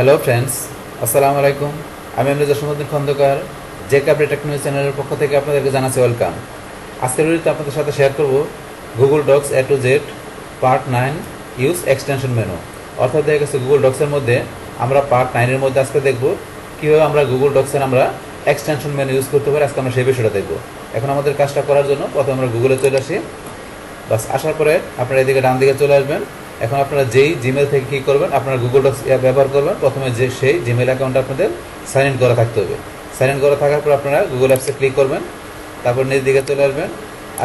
Hello friends, আসসালামু আলাইকুম। আমি আমরাজ জসমুদ্দিন খন্দকার, যে কাপড়ে টেকনোলজি চ্যানেলের পক্ষ থেকে আপনাদেরকে জানাচ্ছি ওয়েলকাম। আজকের ভিডিওতে আপনাদের সাথে শেয়ার করব Google Docs A to Z part 9 use extension menu. অর্থাৎ দেখা গেছে গুগল ডক্সের মধ্যে আমরা পার্ট 9-এর মধ্যে আজকে দেখব কীভাবে আমরা গুগল ডক্সের আমরা এক্সটেনশন মেনু ইউজ করতে পারি। আজকে আমরা সেই বিষয়টা দেখব। এখন আমাদের কাজটা করার জন্য প্রথমে আমরা গুগলে চলে আসি। বাস আসার পরে আপনারা এদিকে ডান দিকে চলে আসবেন। এখন আপনারা যেই জিমেল থেকে কী করবেন, আপনারা গুগল ডক্স অ্যাপ ব্যবহার করবেন। প্রথমে যে সেই জিমেল অ্যাকাউন্ট আপনাদের সাইন ইন করা থাকতে হবে। সাইন ইন করা থাকার পর আপনারা গুগল অ্যাপসে ক্লিক করবেন, তারপর নিজ দিকে চলে আসবেন।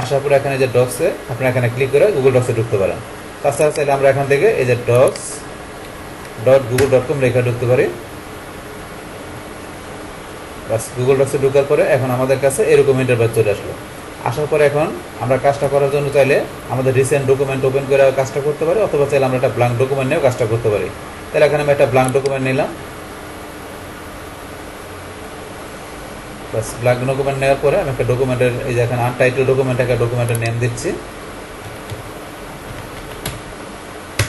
আসার পরে এখানে যে ডক্সে আপনারা এখানে ক্লিক করে গুগল ডক্সে ঢুকতে পারেন। তাছাড়া চাইলে আমরা এখান থেকে এই যে docs.google.com লেখা ঢুকতে পারি। বাস গুগল ডক্সে ঢোকার পরে এখন আমাদের কাছে এরকম ইন্টারফেস চলে আসলো। আসার পরে এখন আমরা কাজটা করার জন্য চাইলে আমাদের রিসেন্ট ডকুমেন্ট ওপেন করে কাজটা করতে পারি, অথবা চাইলে আমরা একটা ব্ল্যাঙ্ক ডকুমেন্ট নিয়েও কাজটা করতে পারি। তাহলে এখানে আমি একটা ব্ল্যাঙ্ক ডকুমেন্ট নিলাম। বাস ব্ল্যাঙ্ক ডকুমেন্ট নেওয়ার পরে আমি একটা ডকুমেন্টের এই যে এখানে আনটাইটেল ডকুমেন্ট একটা ডকুমেন্টের নেম দিচ্ছি।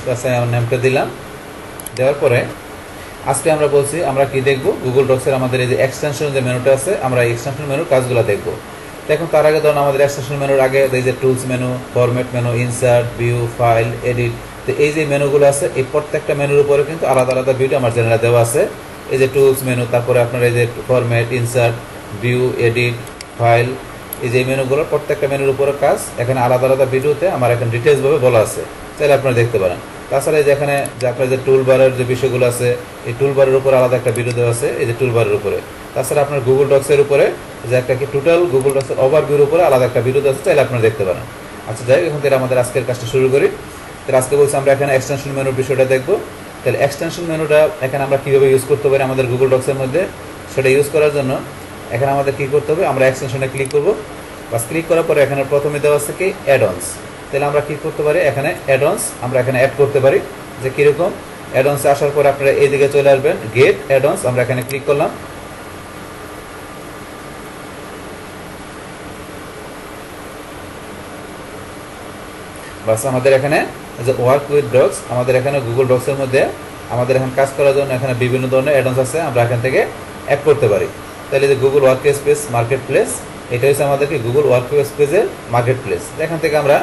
বাস আমার নেমটা দিলাম। দেওয়ার পরে আজকে আমরা বলছি আমরা কি দেখব, গুগল ডক্সের আমাদের এই যে এক্সটেনশন যে মেনুটা আছে, আমরা এই এক্সটেনশন মেনুর কাজগুলো দেখব। দেখুন তার আগে ধরুন আমাদের এক্সটেনশন মেনুর আগে এই যে tools menu, format menu, insert, view, file, edit, তো এই যে মেনুগুলো আছে এই প্রত্যেকটা মেনুর উপরে কিন্তু আলাদা আলাদা ভিডিও আমার চ্যানেলে দেওয়া আছে। এই যে টুলস মেনু, তারপরে আপনার এই যে format, insert, view, edit, file, এই যে মেনুগুলোর প্রত্যেকটা মেনুর উপরে কাজ এখানে আলাদা আলাদা ভিডিওতে আমার এখানে ডিটেলসভাবে বলা আছে, চাইলে আপনারা দেখতে পারেন। তাছাড়া এই যে এখানে যে আপনার যে টুলবারের যে বিষয়গুলো আছে, এই টুলবারের উপরে আলাদা একটা ভিডিও দেওয়া আছে এই যে টুলবারের উপরে। তাছাড়া আপনার গুগল ডক্সের উপরে যে একটা কি টোটাল গুগল ডক্সের ওভারভিউর উপরে আলাদা একটা ভিডিও আছে, চাইলে আপনারা দেখতে পারেন। আচ্ছা যাই হোক, এখন থেকে আমাদের আজকের কাজটা শুরু করি। তাহলে আজকে বলছি আমরা এখানে এক্সটেনশন মেনুর বিষয়টা দেখব। তাহলে এক্সটেনশন মেনুটা এখানে আমরা কীভাবে ইউজ করতে পারি আমাদের গুগল ডক্সের মধ্যে, সেটা ইউজ করার জন্য এখানে আমাদের কী করতে হবে, আমরা এক্সটেনশনে ক্লিক করব। বাস ক্লিক করার পরে এখানে প্রথমে দেওয়া আছে কি অ্যাডঅনস। তাহলে আমরা কী করতে পারি, এখানে অ্যাডঅনস আমরা এখানে অ্যাড করতে পারি। যে কীরকম, অ্যাডঅনসে আসার পরে আপনারা এই দিকে চলে আসবেন, গেট অ্যাডঅনস, আমরা এখানে ক্লিক করলাম। বাস আমাদের এখানে যে ওয়ার্ক উইথ ডক্স, আমাদের এখানে গুগল ডক্সের মধ্যে আমাদের এখন কাজ করার জন্য এখানে বিভিন্ন ধরনের অ্যাডঅনস আছে, আমরা এখান থেকে অ্যাড করতে পারি। তাহলে যে Google work space market place, এটা হচ্ছে আমাদেরকে গুগল ওয়ার্ক স্পেসের মার্কেট প্লেস। এখান থেকে আমরা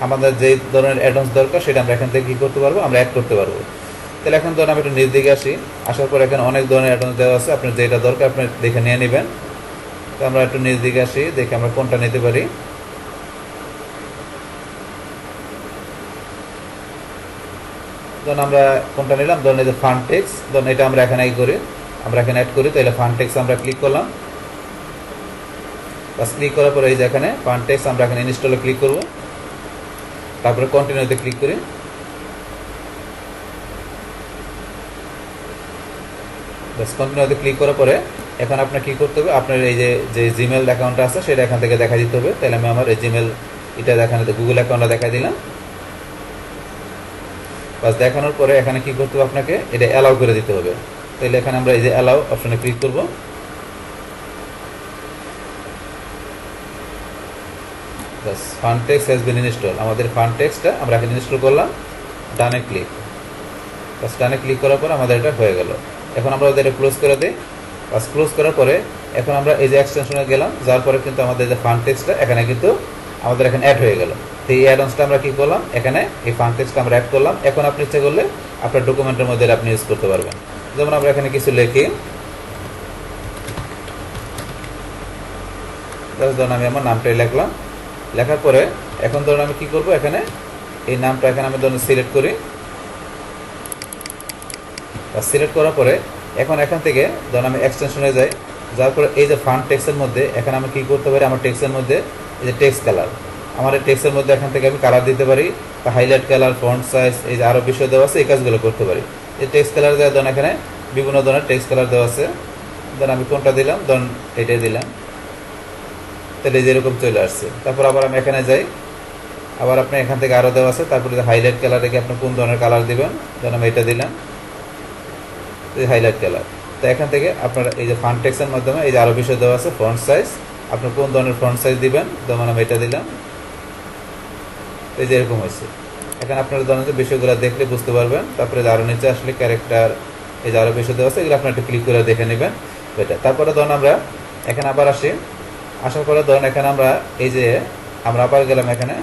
আমাদের যে ধরনের অ্যাডভান্স দরকার সেটা আমরা এখান থেকে কী করতে পারবো, আমরা অ্যাড করতে পারবো। তাহলে এখন ধরুন আমি একটু নিজ দিকে আসি। আসার পর এখানে অনেক ধরনের অ্যাডভান্স দেওয়া আছে, আপনার যেটা দরকার আপনি দেখে নিয়ে নেবেন। তো আমরা একটু নিজ দিকে আসি, দেখে আমরা কোনটা নিতে পারি। ধরুন আমরা কোনটা নিলাম, ধরুন এই যে ফান্ড টেক্স, ধরুন এটা আমরা এখানে আমরা এখানে অ্যাড করি। তাহলে ফান্ড টেক্স আমরা ক্লিক করলাম। বাস ক্লিক করার পরে এই যে এখানে ফান্ড টেক্স আমরা এখানে ইনস্টলে ক্লিক করব, তারপরে কন্টিনিউতে ক্লিক করি। বাস কন্টিনিউতে ক্লিক করার পরে এখন আপনার কী করতে হবে, আপনার এই যে জিমেল অ্যাকাউন্টটা আছে সেটা এখান থেকে দেখা দিতে হবে। তাহলে আমি আমার এই জিমেল এটা দেখানো গুগল অ্যাকাউন্টটা দেখা দিলাম। বাস দেখানোর পরে এখানে কী করতে হবে, আপনাকে এটা অ্যালাউ করে দিতে হবে। তাহলে এখানে আমরা এই যে অ্যালাউ অপশনে ক্লিক করব। বাস fun text has been install, আমাদের ফান্ড টেক্সটা আমরা এখানে ইনস্টল করলাম। ডানে ক্লিক, বাস ডানে ক্লিক করার পর আমাদের এটা হয়ে গেল। এখন আমরা ওদের ক্লোজ করে দিই। বাস ক্লোজ করার পরে এখন আমরা এই যে এক্সটেনশনে গেলাম, যার পরে কিন্তু আমাদের যে ফান্ড টেক্সটা এখানে কিন্তু আমাদের এখানে অ্যাড হয়ে গেল। তো এই অ্যাডঅনসটা আমরা কী করলাম, এখানে এই ফান্ড টেক্সটা আমরা অ্যাড করলাম। এখন আপনি ইচ্ছে করলে আপনার ডকুমেন্টের মধ্যে আপনি ইউজ করতে পারবেন। যেমন আমরা এখানে কিছু লিখি, ধরুন আমি আমার নামটাই লিখলাম। লেখার পরে এখন ধরুন আমি কী করবো, এখানে এই নামটা এখানে আমি ধরুন সিলেক্ট করি। সিলেক্ট করার পরে এখন এখান থেকে ধরুন আমি এক্সটেনশনে যাই, যার পরে এই যে ফান্ড টেক্সের মধ্যে এখানে আমি কী করতে পারি, আমার টেক্সের মধ্যে এই যে টেক্সট কালার, আমার এই টেক্সের মধ্যে এখান থেকে আমি কালার দিতে পারি, হাইলাইট কালার, ফন্ট সাইজ, এই যে আরও বিষয় দেওয়া আছে, এই কাজগুলো করতে পারি। এই টেক্সট কালার দেওয়া, ধরুন এখানে বিভিন্ন ধরনের টেক্সট কালার দেওয়া আছে। ধরুন আমি কোনটা দিলাম, ধরুন এটাই দিলাম। তাহলে যেরকম চলে আসছে। তারপর আবার আমি এখানে যাই, আবার আপনি এখান থেকে আরও দেওয়া আছে। তারপরে হাইলাইট কালার রেখে আপনি কোন ধরনের কালার দেবেন, ধরুন আমি এটা দিলাম, হাইলাইট কালার। তো এখান থেকে আপনার এই যে ফান্ড টেক্সের মাধ্যমে এই যে আরও বিষয় দেওয়া আছে, ফন্ট সাইজ, আপনি কোন ধরনের ফন্ট সাইজ দিবেন, যেমন আমি এটা দিলাম। এই যে এরকম হয়েছে। এখানে আপনারা ধরনের বিষয়গুলো দেখলে বুঝতে পারবেন। তারপরে আরও নিচে আসলে ক্যারেক্টার, এই যে আরও বিষয় দেওয়া আছে, এগুলো আপনার একটু ক্লিক করে দেখে নেবেন এটা। তারপরে ধরুন আমরা এখানে আবার আসি, আসার পরে ধরুন এখানে আমরা এই যে আমরা আবার গেলাম এখানে,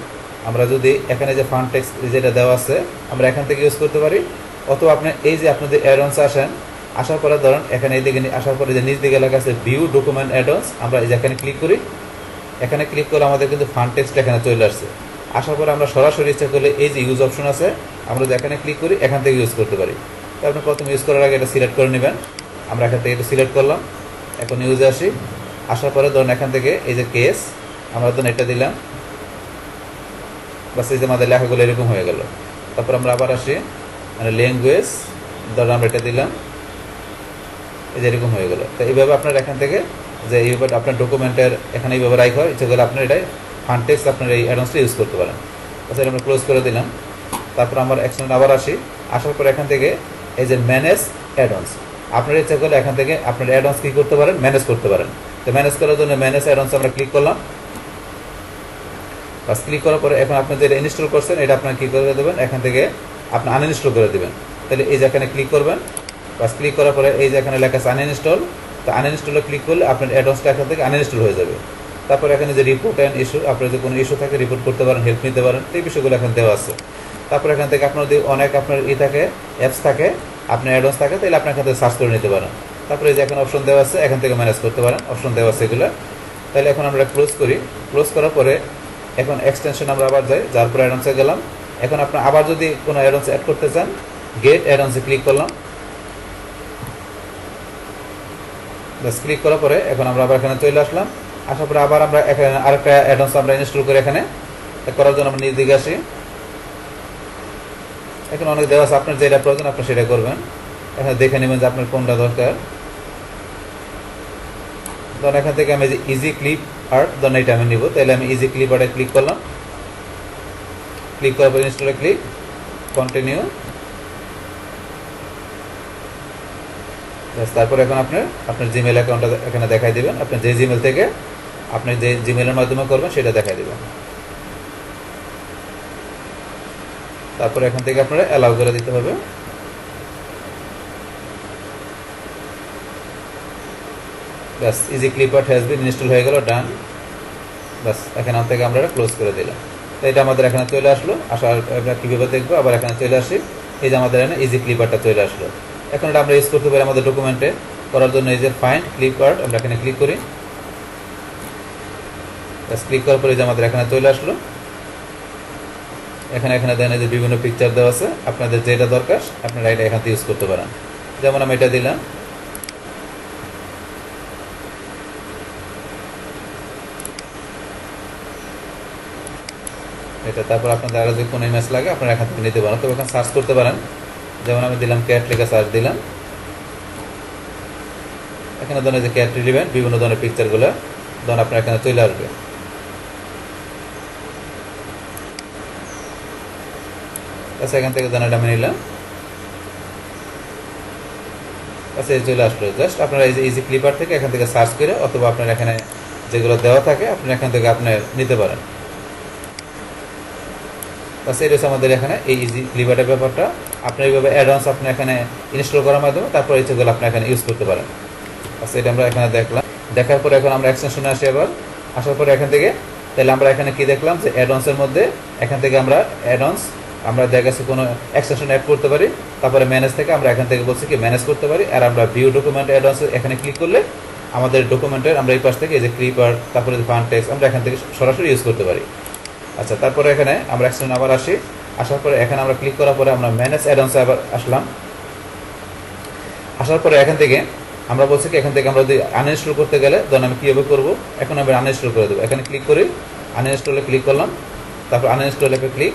আমরা যদি এখানে যে ফান্ড টেক্সট যেটা দেওয়া আছে আমরা এখান থেকে ইউজ করতে পারি, অথবা আপনি এই যে আপনাদের অ্যাডন্স আসেন, আসার পরে ধরুন এখানে এই দিকে আসার পরে যে নিচ দিকে লেখা আছে ভিউ ডকুমেন্ট অ্যাডন্স, আমরা এই যে এখানে ক্লিক করি, এখানে ক্লিক করে আমাদের কিন্তু ফান্ড টেক্সট এখানে চলে আসছে। আসার পরে আমরা সরাসরি ইচ্ছা করলে এই যে ইউজ অপশন আছে আমরা যদি এখানে ক্লিক করি এখান থেকে ইউজ করতে পারি। তো আপনি প্রথমে ইউজ করার আগে এটা সিলেক্ট করে নেবেন, আমরা এখান থেকে এটা সিলেক্ট করলাম, এখন ইউজে আসি, আসার পরে ধরুন এখান থেকে এই যে কেস আমরা ধরুন এটা দিলাম, বাস এই যে আমাদের লেখাগুলো এরকম হয়ে গেল। তারপর আমরা আবার আসি, মানে ল্যাঙ্গুয়েজ ধরুন আমরা এটা দিলাম, এই যে এরকম হয়ে গেল। তো এইভাবে আপনার এখান থেকে যে এইভাবে আপনার ডকুমেন্টের এখানে এইভাবে রাখা হয়, ইচ্ছে করলে আপনার এটাই ফান্ড টেক্সট আপনার এই অ্যাডভান্সটা ইউজ করতে পারেন। তাছাড়া আমরা ক্লোজ করে দিলাম। তারপর আমার অ্যাকশন আবার আসি, আসার পর এখান থেকে এই যে ম্যানেজ অ্যাডভান্স, আপনার ইচ্ছা করলে এখান থেকে আপনার অ্যাডভান্স কী করতে পারেন, ম্যানেজ করতে পারেন। তো ম্যানেজ করার জন্য ম্যানেজ অ্যাডভান্স আমরা ক্লিক করলাম, বাস ক্লিক করার পরে এখন আপনি যেটা ইনস্টল করছেন এটা আপনার কী করে দেবেন, এখান থেকে আপনি আনইনস্টল করে দেবেন। তাহলে এই যে এখানে ক্লিক করবেন, বাস ক্লিক করার পরে এই যে এখানে লেখা আছে আনইনস্টল, তো আনইনস্টলে ক্লিক করলে আপনার অ্যাডভান্সটা এখান থেকে আনইনস্টল হয়ে যাবে। তারপর এখানে যে রিপোর্ট অ্যান্ড ইস্যু, আপনার যে কোনো ইস্যু থাকে রিপোর্ট করতে পারেন, হেল্প নিতে পারেন, এই বিষয়গুলো এখানে দেওয়া আছে। তারপর এখান থেকে আপনার যদি অনেক আপনার থাকে অ্যাপস থাকে, আপনার অ্যাডভান্স থাকে, তাহলে আপনার এখান থেকে সার্চ করে নিতে পারেন। তারপরে এই যে এখন অপশন দেওয়া আছে, এখান থেকে ম্যানেজ করতে পারেন, অপশন দেওয়া আছে এগুলো। তাহলে এখন আমরা ক্লোজ করি, ক্লোজ করার পরে এখন এক্সটেনশন আমরা আবার যাই, যার পরে অ্যাডভান্সে গেলাম। এখন আপনার আবার যদি কোনো অ্যাডভান্স অ্যাড করতে চান, গেট অ্যাডভান্সে ক্লিক করলাম, বাস ক্লিক করার পরে এখন আমরা আবার এখানে চলে আসলাম। আসার পরে আবার আমরা এখানে আরেকটা অ্যাডভান্স আমরা ইনস্টল করি, এখানে করার জন্য আমরা নিজ দিকে আসি। এখন অনেক দেওয়া আছে, আপনার যেটা প্রয়োজন আপনি সেটা করবেন, এখানে দেখে নেবেন যে আপনার কোনটা দরকার। ধরুন এখান থেকে আমি যে ইজি ক্লিপ আর্ট ধরুন এটা আমি নিব, তাহলে আমি ইজি ক্লিপ আর্টে ক্লিক করলাম, ক্লিক করার পর ইনস্টলে ক্লিক, কন্টিনিউ। তারপর এখন আপনার জিমেল অ্যাকাউন্টটা এখানে দেখাই দেবেন, আপনি যে জিমেল থেকে আপনি যে জিমেলের মাধ্যমে করবেন সেটা দেখাই দেবেন। তারপর এখান থেকে আপনারা অ্যালাউ করে দিতে হবে। বাস easy clip art has been install হয়ে গেল, ডান। বাস এখান থেকে আমরা ক্লোজ করে দিলাম। তো এটা আমাদের এখানে চলে আসলো। আসার আমরা কীভাবে দেখবো, আবার এখানে চলে আসি, এই যে আমাদের এখানে ইজি ক্লিপ আর্টটা চলে আসলো। এখন এটা আমরা ইউজ করতে পারি আমাদের ডকুমেন্টে করার জন্য। এই যে ফাইন্ড ক্লিপ আর্ট আমরা এখানে ক্লিক করি, বাস ক্লিক করার পরে যে আমাদের এখানে চলে আসলো। এখানে দেন যে বিভিন্ন পিকচার দেওয়া আছে, আপনাদের যেটা দরকার আপনারা এটা এখান থেকে ইউজ করতে পারেন। যেমন আমি এটা দিলাম, এটা। তারপর আপনাদের আরও যে কোনো ইমেজ লাগে আপনারা এখান থেকে নিতে পারেন, তবে এখানে সার্চ করতে পারেন। যেমন আমি দিলাম ক্যাট, লেখা সার্চ দিলাম, এখানে ধরুন যে ক্যাট রিলিভেন্ট বিভিন্ন ধরনের পিকচারগুলো ধরুন আপনার এখানে চলে আসবে। আচ্ছা এখান থেকে ধরুন এটা আমি নিলাম, আচ্ছা চলে আসলো। জাস্ট আপনারা এই যে ইজি ক্লিপার থেকে এখান থেকে সার্চ করে, অথবা আপনার এখানে যেগুলো দেওয়া থাকে আপনি এখান থেকে আপনি নিতে পারেন। বাস এটা হচ্ছে আমাদের এখানে এই ইজি ক্লিপারের ব্যাপারটা। আপনার এইভাবে অ্যাডভান্স আপনি এখানে ইনস্টল করার মাধ্যমে তারপর এই যেগুলো আপনি এখানে ইউজ করতে পারেন। আচ্ছা এটা আমরা এখানে দেখলাম, দেখার পরে এখন আমরা এক্সটেনশনে আসি। আবার আসার পরে এখান থেকে তাহলে আমরা এখানে কি দেখলাম যে অ্যাডভান্সের মধ্যে এখান থেকে আমরা অ্যাডভান্স আমরা দেখা গেছে কোনো এক্সটেনশন অ্যাড করতে পারি। তারপরে ম্যানেজ থেকে আমরা এখান থেকে বলছি কি ম্যানেজ করতে পারি। আর আমরা ভিউ ডকুমেন্ট অ্যাডভান্স এখানে ক্লিক করলে আমাদের ডকুমেন্টের আমরা এই পাশ থেকে এই যে ক্লিপার, তারপরে যে ফান্ড টেক্সট আমরা এখান থেকে সরাসরি ইউজ করতে পারি। আচ্ছা তারপরে এখানে আমরা এক্সটেনশন আবার আসি। আসার পরে এখানে আমরা ক্লিক করার পরে আমরা ম্যানেজ অ্যাডভান্সে আবার আসলাম। আসার পরে এখান থেকে আমরা বলছি কি এখান থেকে আমরা যদি আনইনস্টল করতে গেলে ধরুন আমি কীভাবে করবো, এখন আমি আনইনস্টল করে দেবো। এখানে ক্লিক করি, আনইনস্টলে ক্লিক করলাম, তারপর আনইনস্টলে ক্লিক,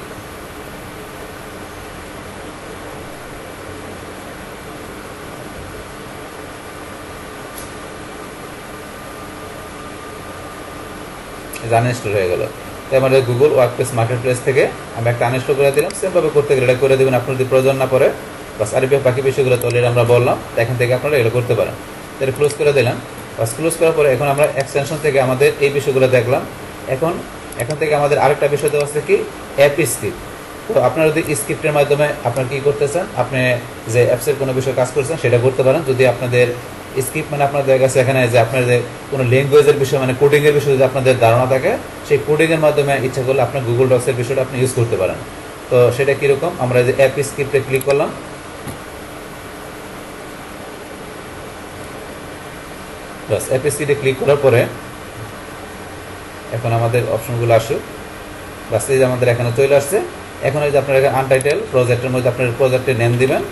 আনইনস্টল হয়ে গেল। তাই আমাদের গুগল ওয়ার্কপ্লেস মার্কেট প্লেস থেকে আমি একটা আনইনস্টল করে দিলাম। সেমভাবে করতে গেলে এটা করে দেবেন আপনার যদি প্রয়োজন না পড়ে। বাস আর বাকি বিষয়গুলো তো অলরেডি আমরা বললাম, এখান থেকে আপনারা এগুলো করতে পারেন। এটা ক্লোজ করে দিলাম। বাস ক্লোজ করার পরে এখন আমরা এক্সটেনশন থেকে আমাদের এই বিষয়গুলো দেখলাম। এখান থেকে আমাদের আরেকটা বিষয় দেওয়া আছে কি অ্যাপ স্ক্রিপ্ট। তো আপনারা যদি স্ক্রিপ্টের মাধ্যমে আপনার কি করতেছেন, আপনি যে অ্যাপসের কোনো বিষয়ে কাজ করছেন সেটা করতে পারেন। যদি আপনাদের স্ক্রিপ্ট মানে আপনাদের কাছে এখানে যে আপনাদের কোনো ল্যাঙ্গুয়েজের বিষয় মানে কোডিংয়ের বিষয়ে যদি আপনাদের ধারণা থাকে, সেই কোডিংয়ের মাধ্যমে ইচ্ছা করলে আপনার গুগল ডক্সের বিষয়টা আপনি ইউজ করতে পারেন। তো সেটা কীরকম, আমরা যে অ্যাপ স্ক্রিপ্টে ক্লিক করলাম, বাস অ্যাপ স্ক্রিপ্টে ক্লিক করার পরে এখন আমাদের অপশনগুলো আসুক। বাস এই যে আমাদের এখানে চলে আসছে। এখন এই যে আপনার আনটাইটেল প্রজেক্টের মধ্যে আপনার প্রজেক্টের নেম দিবেন।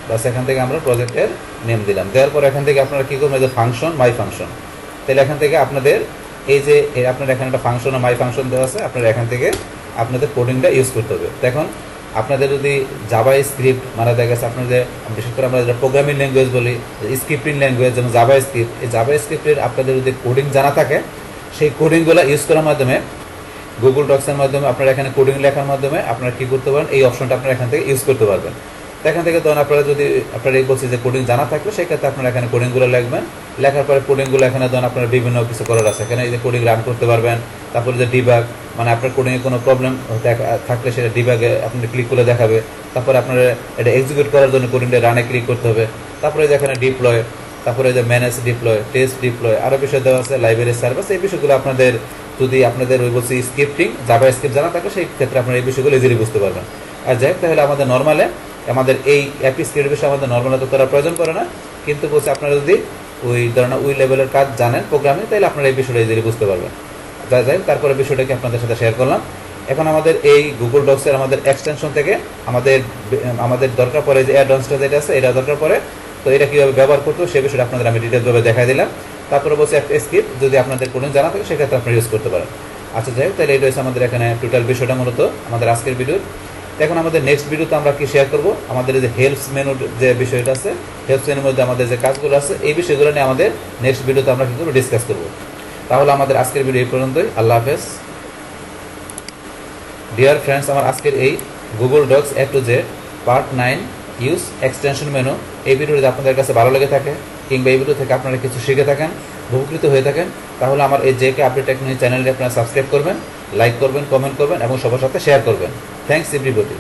বাস এখান থেকে আমরা প্রজেক্টের নেম দিলাম। দেওয়ার পর এখান থেকে আপনারা কী করবেন, যে ফাংশন মাই ফাংশন, তাহলে এখান থেকে আপনাদের এই যে আপনার এখানে একটা ফাংশন মাই ফাংশন দেওয়া আছে, আপনারা এখান থেকে আপনাদের কোডিংটা ইউজ করতে হবে। এখন আপনাদের যদি জাভা স্ক্রিপ্ট মানে দেখা গেছে আপনাদের, বিশেষ করে আমরা যেটা প্রোগ্রামিং ল্যাঙ্গুয়েজ বলি, স্ক্রিপ্টিং ল্যাঙ্গুয়েজ যেমন জাভা স্ক্রিপ্ট, এই জাভা স্ক্রিপ্টের আপনাদের যদি কোডিং জানা থাকে, সেই কোডিংগুলো ইউজ করার মাধ্যমে গুগল ডক্সের মাধ্যমে আপনারা এখানে কোডিং লেখার মাধ্যমে আপনারা কী করতে পারেন, এই অপশনটা আপনারা এখান থেকে ইউজ করতে পারবেন। এখান থেকে তখন আপনারা যদি আপনারা এই বলছি যে কোডিং জানা থাকলে সেক্ষেত্রে আপনারা এখানে কোডিংগুলো লিখবেন। লেখার পরে কোডিংগুলো এখানে তখন আপনারা বিভিন্ন কিছু করার আছে, এখানে এই যে কোডিং রান করতে পারবেন। তারপরে যে ডিবাগ মানে আপনার কোডিংয়ে কোনো প্রবলেম থাকলে সেটা ডিবাগে আপনি ক্লিক করে দেখাবে। তারপরে আপনারা এটা এক্সিকিউট করার জন্য কোডিংটা রানে ক্লিক করতে হবে। তারপরে যে এখানে ডিপ্লয়, তারপরে যে ম্যানেজ ডিপ্লয়, টেস্ট ডিপ্লয়, আরও বিষয় দেওয়া আছে, লাইব্রেরি সার্ভিস, এই বিষয়গুলো আপনাদের যদি আপনাদের ওই বলছি স্ক্রিপ্টিং জাভা স্ক্রিপ্ট জানা থাকে সেই ক্ষেত্রে আপনারা এই বিষয়গুলো ইজিলি বুঝতে পারবেন। আর যাই হোক, তাহলে আমাদের নর্মালে আমাদের এই অ্যাপি স্ক্রিপ্টের বিষয়ে আমাদের নর্মালে তো করার প্রয়োজন পড়ে না, কিন্তু বলছে আপনারা যদি ওই ধরনের ওই লেভেলের কাজ জানেন প্রোগ্রামিং, তাহলে আপনারা এই বিষয়টা ইজিলি বুঝতে পারবেন। যাই যাই তারপরে বিষয়টাকে আপনাদের সাথে শেয়ার করলাম। এখন আমাদের এই গুগল ডক্সের আমাদের এক্সটেনশন থেকে আমাদের দরকার পড়ে যে অ্যাডভান্সটা যেটা আছে এটা দরকার পড়ে। তো এটা কীভাবে ব্যবহার করতে সেই বিষয়টা আপনাদের আমি ডিটেলসভাবে দেখাই দিলাম। তারপরে বলছি একটা স্ক্রিপ্ট যদি আপনাদের কোনো জানা থাকে সেক্ষেত্রে আপনারা ইউজ করতে পারেন। আচ্ছা যাই হোক, তাহলে এটা হচ্ছে আমাদের এখানে টোটাল বিষয়টা মূলত আমাদের আজকের ভিডিও। এখন আমাদের নেক্সট ভিডিওতে আমরা কি শেয়ার করব, আমাদের যে হেল্পস মেনুর যে বিষয়টা আছে, হেল্পস মেনুর মধ্যে আমাদের যে কাজগুলো আছে এই বিষয়গুলো নিয়ে আমাদের নেক্সট ভিডিওতে আমরা কী করবো, ডিসকাস করবো। তাহলে আমাদের আজকের ভিডিও এই পর্যন্তই। আল্লাহ হাফেজ। ডিয়ার ফ্রেন্ডস, আমার আজকের এই Google Docs A to Z part 9 use extension menu এই ভিডিও যদি আপনাদের কাছে ভালো লেগে থাকে কিংবা এই ভিডিও থেকে আপনারা কিছু শিখে থাকেন, উপকৃত হয়ে থাকেন, তাহলে আমার এই জেকে আপডেট টেকনোলজি চ্যানেলটি আপনারা সাবস্ক্রাইব করবেন, লাইক করবেন, কমেন্ট করবেন এবং সবার সাথে শেয়ার করবেন। Thanks everybody.